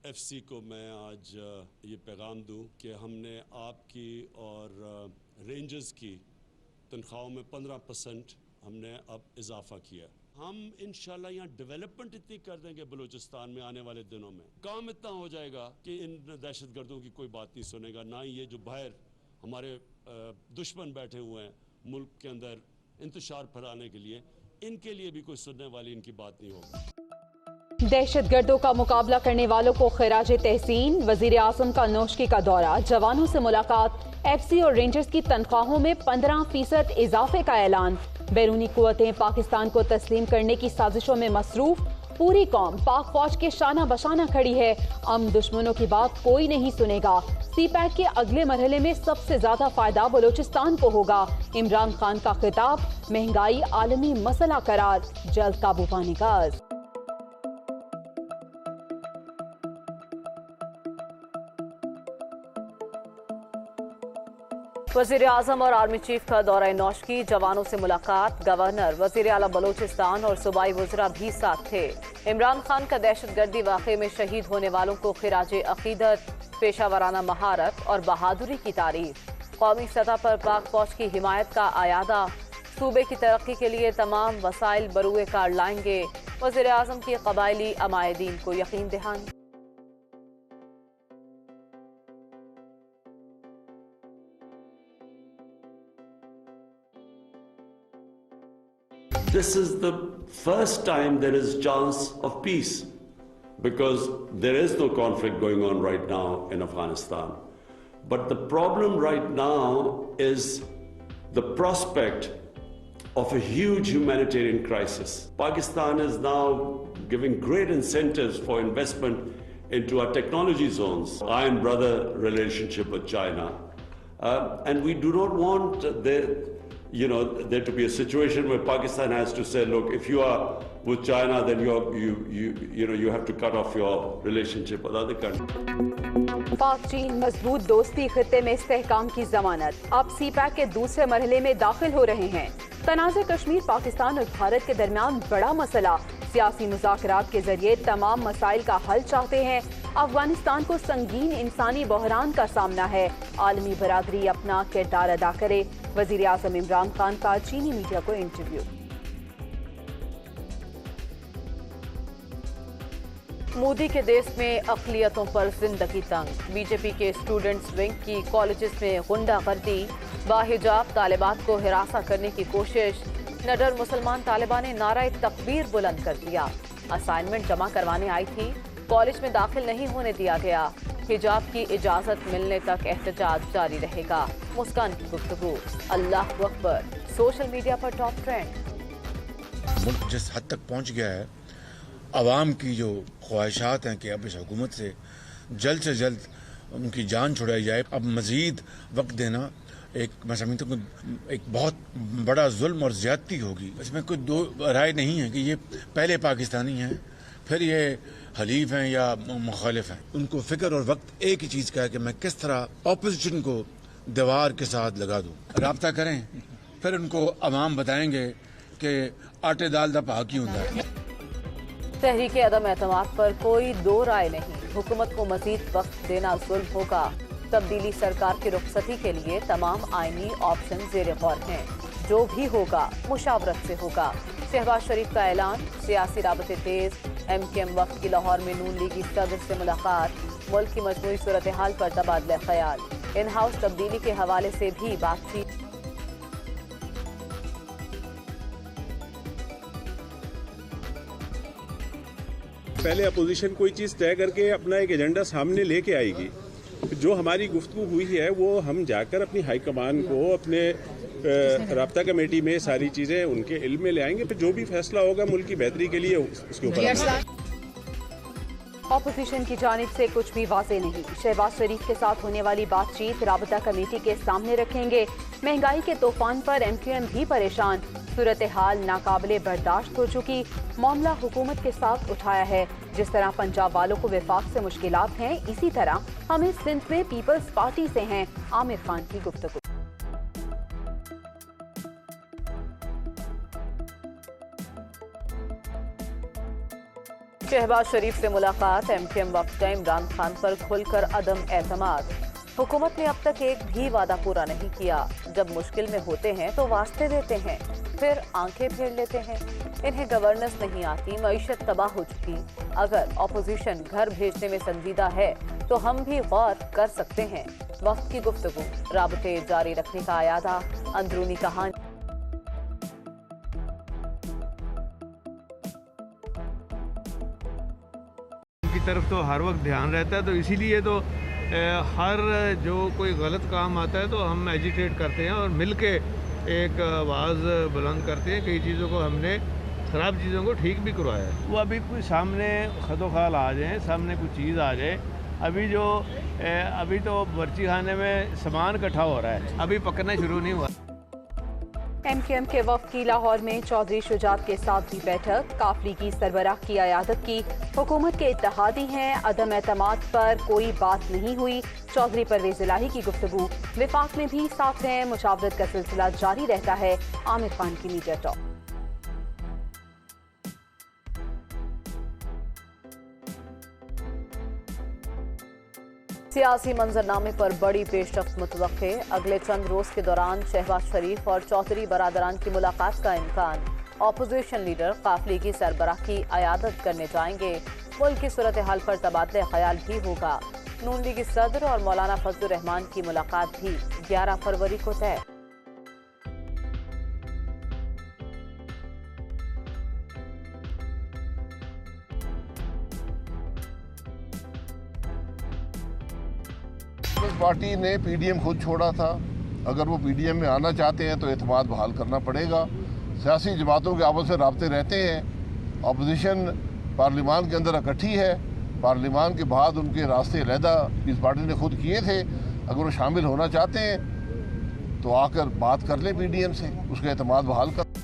FC को मैं आज ये पैगाम दूं कि हमने आपकी और रेंजर्स की तनख्वाहों में 15% हमने अब इजाफा किया। हम इंशाल्लाह यहाँ डेवलपमेंट इतनी कर देंगे बलूचिस्तान में आने वाले दिनों में, काम इतना हो जाएगा कि इन दहशतगर्दों की कोई बात नहीं सुनेगा, ना ही ये जो बाहर हमारे दुश्मन बैठे हुए हैं मुल्क के अंदर इंतशार फैलाने के लिए, इनके लिए भी कोई सुनने वाली इनकी बात नहीं होगी। दहशतगर्दों का मुकाबला करने वालों को खिराजे तहसीन। वजीर आजम का नौशकी का दौरा, जवानों से मुलाकात, एफसी और रेंजर्स की तनख्वाहों में 15% इजाफे का ऐलान। बैरूनी कुव्वतें पाकिस्तान को तस्लीम करने की साजिशों में मसरूफ। पूरी कौम पाक फौज के शाना बशाना खड़ी है। हम दुश्मनों की बात कोई नहीं सुनेगा। सीपैक के अगले मरहले में सबसे ज्यादा फायदा बलूचिस्तान को होगा। इमरान खान का खिताब, महंगाई आलमी मसला करार, जल्द काबू पाने का अर्ज। वजीर आजम और आर्मी चीफ का दौरा नौशकी, जवानों से मुलाकात। गवर्नर, वजीर आला बलूचिस्तान और सूबाई वज़रा भी साथ थे। इमरान खान का दहशतगर्दी वाक़े में शहीद होने वालों को खिराजे अकीदत, पेशावराना महारत और बहादुरी की तारीफ। कौमी सतह पर पाक फौज की हिमायत का आयादा। सूबे की तरक्की के लिए तमाम वसाइल बरूए कार लाएंगे। वजीर आजम की कबायली अमायदीन को यकीन दहानी। This is the first time there is chance of peace, because there is no conflict going on right now in Afghanistan. But the problem right now is the prospect of a huge humanitarian crisis. Pakistan is now giving great incentives for investment into our technology zones, iron brother relationship with China. And we do not want there to be a situation where Pakistan has to say, look, if you are with China, then you have to cut off your relationship with other countries. पाक चीन मजबूत दोस्ती, खित्ते में इस्तेहकाम की जमानत। अब CPEC के दूसरे मरहले में दाखिल हो रहे हैं। तनाज़े कश्मीर, पाकिस्तान और भारत के दरमियान बड़ा मसला। सियासी मुज़ाकरात के जरिए तमाम मसाइल का हल चाहते हैं। अफगानिस्तान को संगीन इंसानी बहरान का सामना है। आलमी बरादरी अपना किरदार अदा करे। वजीर आज़म इमरान खान का चीनी मीडिया को इंटरव्यू। मोदी के देश में अक़लियतों पर जिंदगी तंग। बीजेपी के स्टूडेंट्स विंग की कॉलेजेस में गुंडागर्दी। बाहिजाब तालिबात को हिरासा करने की कोशिश। नडर मुसलमान तालिबान ने नारा तकबीर बुलंद कर दिया। असाइनमेंट जमा करवाने आई थी, कॉलेज में दाखिल नहीं होने दिया गया। हिजाब की इजाजत मिलने तक एहतजाज जारी रहेगा। मुस्कान की गुफ्तगू, अल्लाह अकबर, सोशल मीडिया पर टॉप ट्रेंड। मुल्क जिस हद तक पहुंच गया है, अवाम की जो ख्वाहिशात हैं कि अब इस हुकूमत से जल्द उनकी जान छुड़ाई जाए, अब मजीद वक्त देना मैं समझता हूँ एक बहुत बड़ा जुल्म और ज्यादती होगी। इसमें कोई दो राय नहीं है कि ये पहले पाकिस्तानी हैं, फिर ये हलीफ हैं या मुखालिफ हैं। उनको फिक्र और वक्त एक ही चीज़ का है कि मैं किस तरह ऑपोजिशन को दीवार के साथ लगा दूँ। राब्ता करें, फिर उनको अवाम बताएंगे कि आटे दाल दा भाव क्यों होता है। तहरीक अदम एतमाद पर कोई दो राय नहीं। हुकूमत को मजीद वक्त देना जुल्म होगा। तब्दीली सरकार की रुखसती के लिए तमाम आईनी ऑप्शन जेर गौर हैं। जो भी होगा मुशावरत से होगा। शहबाज शरीफ का ऐलान, सियासी राबते तेज। MKM वक्त की लाहौर में नून लीगी सदर से मुलाकात। मुल्क की मजमूई सूरत हाल पर तबादला ख्याल। इन हाउस तब्दीली के हवाले से भी बातचीत। पहले अपोजिशन कोई चीज़ तय करके अपना एक एजेंडा सामने लेके आएगी। जो हमारी गुफ्तगू हुई है वो हम जाकर अपनी हाईकमान को, अपने राब्ता कमेटी में सारी चीज़ें उनके इल्म में ले आएंगे। फिर जो भी फैसला होगा मुल्क की बेहतरी के लिए उसके ऊपर। ऑपोजिशन की जानिब से कुछ भी वाज़ेह नहीं। शहबाज शरीफ के साथ होने वाली बातचीत राबता कमेटी के सामने रखेंगे। महंगाई के तूफान पर MKM भी परेशान। सूरत हाल नाकाबिले बर्दाश्त हो चुकी। मामला हुकूमत के साथ उठाया है। जिस तरह पंजाब वालों को विफाक से मुश्किलात हैं, इसी तरह हमें सिंध में पीपल्स पार्टी से हैं। आमिर खान की गुफ्तगू। शहबाज शरीफ से मुलाकात, एमकेएम वक्त का इमरान खान पर खुलकर अदम एतमाद। हुकूमत ने अब तक एक भी वादा पूरा नहीं किया। जब मुश्किल में होते हैं तो वास्ते देते हैं, फिर आंखें फेर लेते हैं। इन्हें गवर्नेंस नहीं आती, मईशत तबाह हो चुकी। अगर ऑपोजिशन घर भेजने में संजीदा है तो हम भी गौर कर सकते हैं। वक्त की गुफ्तगू, राबते जारी रखने का आयादा, अंदरूनी कहानी। की तरफ तो हर वक्त ध्यान रहता है, तो इसीलिए तो हर जो कोई गलत काम आता है तो हम एजिटेट करते हैं और मिल के एक आवाज़ बुलंद करते हैं। कई चीज़ों को हमने, ख़राब चीज़ों को ठीक भी करवाया है। वो अभी कोई सामने खदोखाल आ जाए, सामने कोई चीज़ आ जाए, अभी तो बर्ची खाने में सामान इकट्ठा हो रहा है, अभी पकना शुरू नहीं हुआ। एमकेएम के वफ़द की लाहौर में चौधरी शुजात के साथ भी बैठक, काफली की सरबराह की अयादत की। हुकूमत के इत्तेहादी हैं, अदम एतमाद पर कोई बात नहीं हुई। चौधरी परवेज इलाही की गुफ्तगू, विफाक में भी साथ हैं, मुशावरत का सिलसिला जारी रहता है। आमिर खान की मीडिया टॉक। सियासी मंजरनामे पर बड़ी पेशरफ्त मुतवक्के। अगले चंद रोज के दौरान शहबाज शरीफ और चौधरी बरादरान की मुलाकात का इम्कान। ऑपोजिशन लीडर काफिले की सरबराह की अयादत करने जाएंगे। मुल्क की सूरत हाल पर तबादले ख्याल भी होगा। नून लीग सदर और मौलाना फजलुर रहमान की मुलाकात भी 11 फरवरी को तय। पार्टी ने पीडीएम खुद छोड़ा था। अगर वो पीडीएम में आना चाहते हैं तो एतमाद बहाल करना पड़ेगा। सियासी जमातों के आपस में राब्ते रहते हैं। अपोजिशन पार्लियामान के अंदर इकट्ठी है। पार्लियामान के बाद उनके रास्ते अलहदा इस पार्टी ने खुद किए थे। अगर वो शामिल होना चाहते हैं तो आकर बात कर लें पीडीएम से, उसका एतमाद बहाल कर।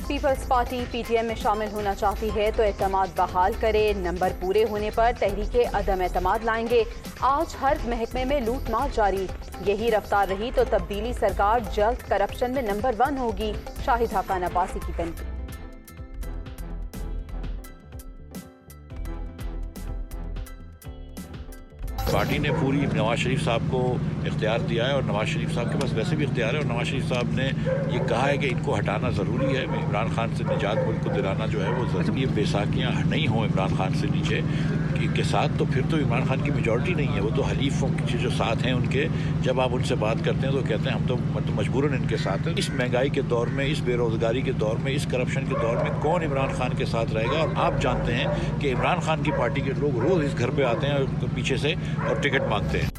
पीपल्स पार्टी पीटीएम में शामिल होना चाहती है तो एतमाद बहाल करे। नंबर पूरे होने पर तहरीके अदम एतमाद लाएंगे। आज हर महकमे में लूट मार जारी। यही रफ्तार रही तो तब्दीली सरकार जल्द करप्शन में नंबर 1 होगी। शाहिद हकान अब्बासी की तनकीद। पार्टी ने पूरी नवाज शरीफ साहब को इख्तियार दिया है और नवाज शरीफ साहब के पास वैसे भी इख्तियार है और नवाज शरीफ साहब ने ये कहा है कि इनको हटाना ज़रूरी है। इमरान खान से निजात मुल्क को दिलाना जो है वो ज़रूरी है। बेसाखियाँ नहीं हों इमरान खान से नीचे के साथ, तो फिर तो इमरान खान की मेजॉरिटी नहीं है। वो तो हलीफों के जो साथ हैं उनके, जब आप उनसे बात करते हैं तो कहते हैं हम तो मतलब मजबूरन इनके साथ हैं। इस महंगाई के दौर में, इस बेरोज़गारी के दौर में, इस करप्शन के दौर में कौन इमरान खान के साथ रहेगा। और आप जानते हैं कि इमरान खान की पार्टी के लोग रोज़ इस घर पर आते हैं और पीछे से और टिकट मांगते हैं।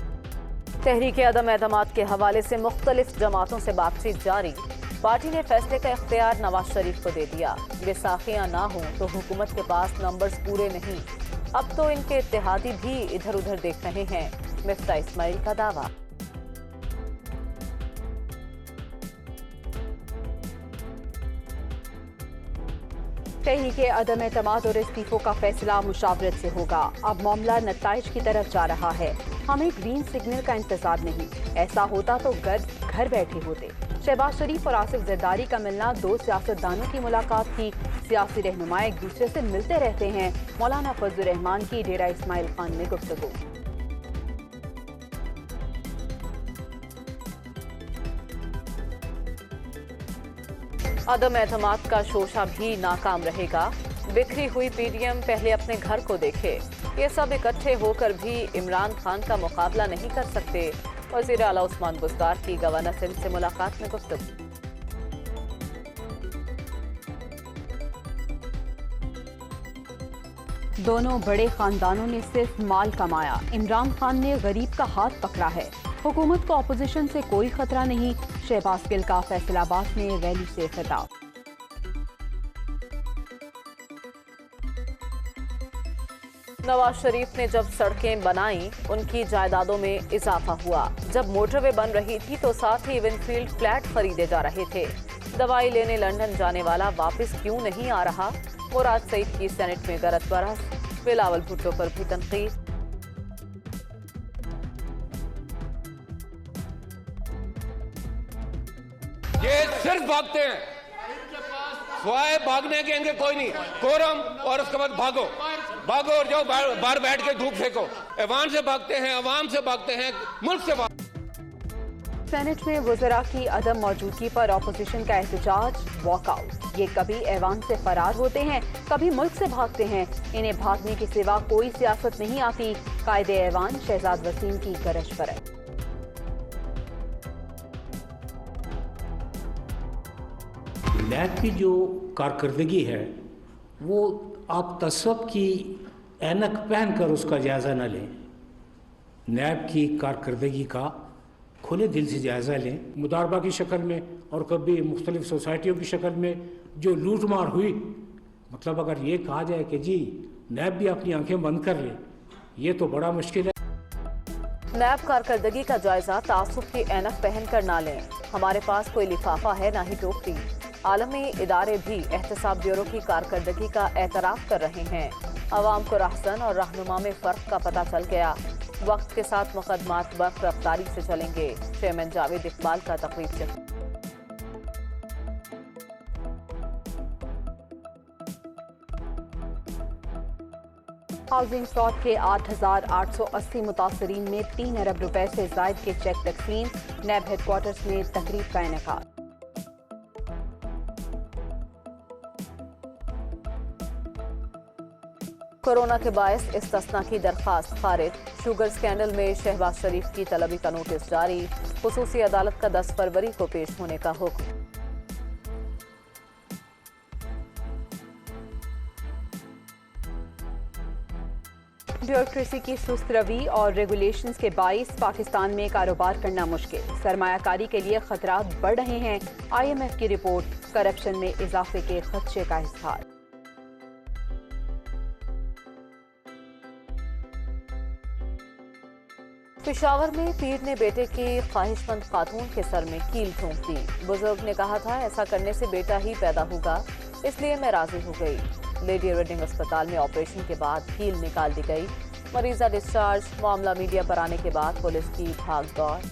तहरीके अदम एतमाद के हवाले से मुख्तलिफ जमातों से बातचीत जारी। पार्टी ने फैसले का इख्तियार नवाज शरीफ को दे दिया। बेसाखियां ना हों तो हुकूमत के पास नंबर्स पूरे नहीं। अब तो इनके इत्तेहादी भी इधर उधर देख रहे हैं। मिफ्ता इस्माइल का दावा। तहरीके अदम एतमाद और इस्तीफों का फैसला मुशावरत से होगा। अब मामला नताइज की तरफ जा रहा है। हमें ग्रीन सिग्नल का इंतजार नहीं। ऐसा होता तो घर बैठे होते। शहबाज शरीफ और आसिफ जरदारी का मिलना 2 सियासतदानों की मुलाकात थी। सियासी रहनुमा एक दूसरे से मिलते रहते हैं। मौलाना फजलुर रहमान की डेरा इस्माइल खान में गुफ्तगू। अदम एतमाद का शोशा भी नाकाम रहेगा। बिखरी हुई पीडीएम पहले अपने घर को देखे। ये सब इकट्ठे होकर भी इमरान खान का मुकाबला नहीं कर सकते। वज़ीर आला उस्मान बुज़दार की गवर्नर सिंध से मुलाकात में गुफ्तगू। दोनों बड़े खानदानों ने सिर्फ माल कमाया। इमरान खान ने गरीब का हाथ पकड़ा है। हुकूमत को अपोजिशन से कोई खतरा नहीं। शहबाज गिल का फैसलाबाद में रैली से खिताब। नवाज शरीफ ने जब सड़कें बनाई, उनकी जायदादों में इजाफा हुआ। जब मोटरवे बन रही थी तो साथ ही विनफील्ड फ्लैट खरीदे जा रहे थे। दवाई लेने लंदन जाने वाला वापस क्यों नहीं आ रहा। मुराद सईद की सेनेट में गरज बरस। बिलावल भुट्टो पर भी तनकीद। ये सिर्फ भागते हैं, स्वाय भागने के इनके कोई नहीं, कोरम और उसके बाद भागो भागो और जाओ बाहर बैठ के धूप फेंको। ऐवान से भागते हैं, अवाम से भागते हैं, मुल्क से भागते हैं। सेनेट में वज़रा की अदम मौजूदगी पर ऑपोजिशन का एहतजाज, वॉकआउट। ये कभी ऐवान से फरार होते हैं, कभी मुल्क से भागते हैं। इन्हें भागने के सिवा कोई सियासत नहीं आती। कायदे ऐवान शहजाद वसीम की गरज परत। नैब की जो कारकर्दगी है वो आप तसव्वुफ की ऐनक पहनकर उसका जायज़ा न लें। नैब की कारकर्दगी का खुले दिल से जायज़ा लें। मुदारबा की शक्ल में और कभी मुख्तलिफ सोसाइटियों की शक्ल में जो लूट मार हुई, मतलब अगर ये कहा जाए कि जी नैब भी अपनी आंखें बंद कर ले, ये तो बड़ा मुश्किल है। नैब कारकर्दगी का जायजा तासुफ की ऐनक पहन कर ना लें। हमारे पास कोई लिफाफा है ना ही टोकरी। आलमी इदारे भी एहतसाब ब्यूरो की कारकर्दगी का एतराफ़ कर रहे हैं। अवाम को रहसन और रहनुमा में फ़र्क का पता चल गया। वक्त के साथ मुकदमात बर्फ रफ्तारी से चलेंगे। चेयरमैन जावेद इकबाल का तकरीब से हाउसिंग फ्रॉड के 8,880 मुतासरीन में 3 अरब रुपए से ज़ायद के चेक तकसीम। नैब हेडक्वार्टर्स में तकरीब का इनेकाद। कोरोना के बायस इस्तिस्ना की दरखास्त खारिज। शुगर स्कैंडल में शहबाज शरीफ की तलबी का नोटिस जारी। खुसूसी अदालत का 10 फरवरी को पेश होने का हुक्म। ब्यूरोक्रेसी की सुस्त रवि और रेगुलेशंस के बाइस पाकिस्तान में कारोबार करना मुश्किल। सरमायाकारी के लिए खतरात बढ़ रहे हैं। IMF की रिपोर्ट करप्शन में इजाफे के खदशे का इजहार। पेशावर में पीर ने बेटे की ख्वाहिशमंद खातून के सर में कील ठोंक दी। बुजुर्ग ने कहा था ऐसा करने से बेटा ही पैदा होगा, इसलिए मैं राजी हो गई। लेडी रेडिंग अस्पताल में ऑपरेशन के बाद कील निकाल दी गई। मरीजा डिस्चार्ज। मामला मीडिया पर आने के बाद पुलिस की भाग दौड़।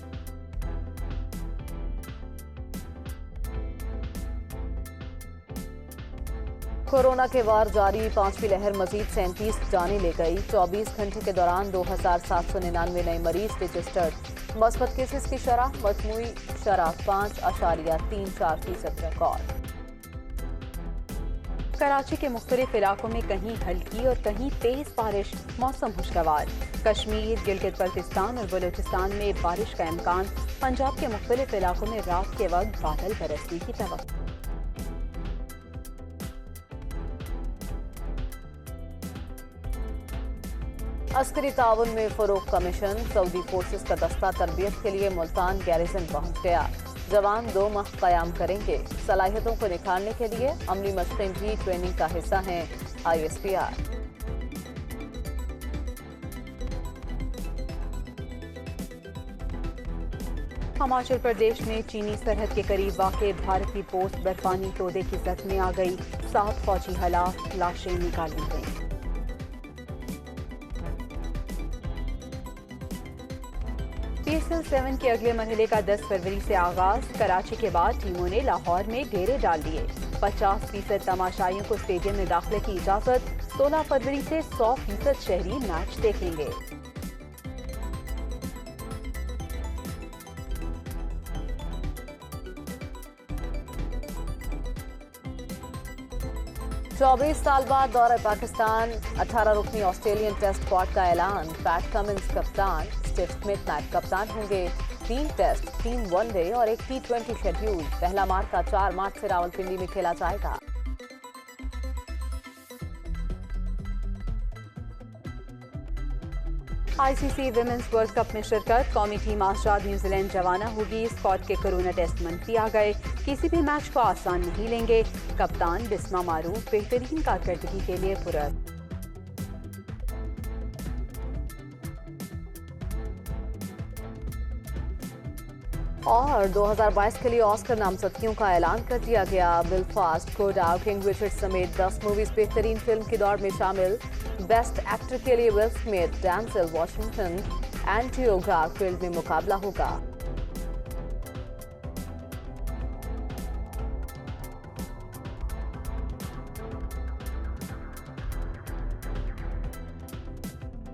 कोरोना के वार जारी। 5वीं लहर मजीद 37 जाने ले गई। 24 घंटे के दौरान 2,799 नए मरीज रजिस्टर्ड। मस्बत केसेस की शरह मजमूई शरह 5.34% रिकॉर्ड। कराची के मुख्तलिफ इलाकों में कहीं हल्की और कहीं तेज बारिश। मौसम खुशगवार। कश्मीर, गिलगित बल्तिस्तान और बलूचिस्तान में बारिश का इम्कान। पंजाब के मुख्तलिफ इलाकों में रात के वक्त बादल बरसने की तवक्को। अस्करी ताउन में फरोग कमीशन। सऊदी फोर्सेस का दस्ता तरबियत के लिए मुल्तान गैरिजन पहुंच गया। जवान 2 माह कयाम करेंगे। सलाहियतों को निखारने के लिए अमली मशक़ें भी ट्रेनिंग का हिस्सा हैं। ISPR। हिमाचल प्रदेश में चीनी सरहद के करीब वाक़े भारतीय पोस्ट बर्फानी तोदे की जद में आ गई। 7 फौजी हलाक, लाशें निकाली गईं। PSL 7 के अगले मरहले का 10 फरवरी से आगाज। कराची के बाद टीमों ने लाहौर में डेरे डाल दिए। 50% तमाशाइयों को स्टेडियम में दाखिले की इजाजत। 16 फरवरी से 100% शहरी मैच देखेंगे। चौबीस साल बाद दौरा पाकिस्तान। 18 रुकनी ऑस्ट्रेलियन टेस्ट स्क्वाड का ऐलान। पैट कमिंस कप्तान, स्टीव स्मिथ नायब कप्तान होंगे। 3 टेस्ट, 3 वनडे और 1 T20 शेड्यूल। पहला मार्का 4 मार्च से रावलपिंडी में खेला जाएगा। ICC विमेंस वर्ल्ड कप में शिरकत। कौमी टीम आजाद न्यूजीलैंड रवाना होगी। स्कॉट के कोरोना टेस्ट मंफी आ गए। किसी भी मैच को आसान नहीं लेंगे। कप्तान बिस्मा मारूफ बेहतरीन कारकर्दगी के लिए पुरस्कार। और 2022 के लिए ऑस्कर नामजदगियों का ऐलान कर दिया गया। बेलफास्ट, कोडा, किंग रिचर्ड समेत 10 मूवीज बेहतरीन फिल्म की दौड़ में शामिल। बेस्ट एक्टर के लिए will Smith, Denzel Washington, Andrew Garfield में मुकाबला होगा।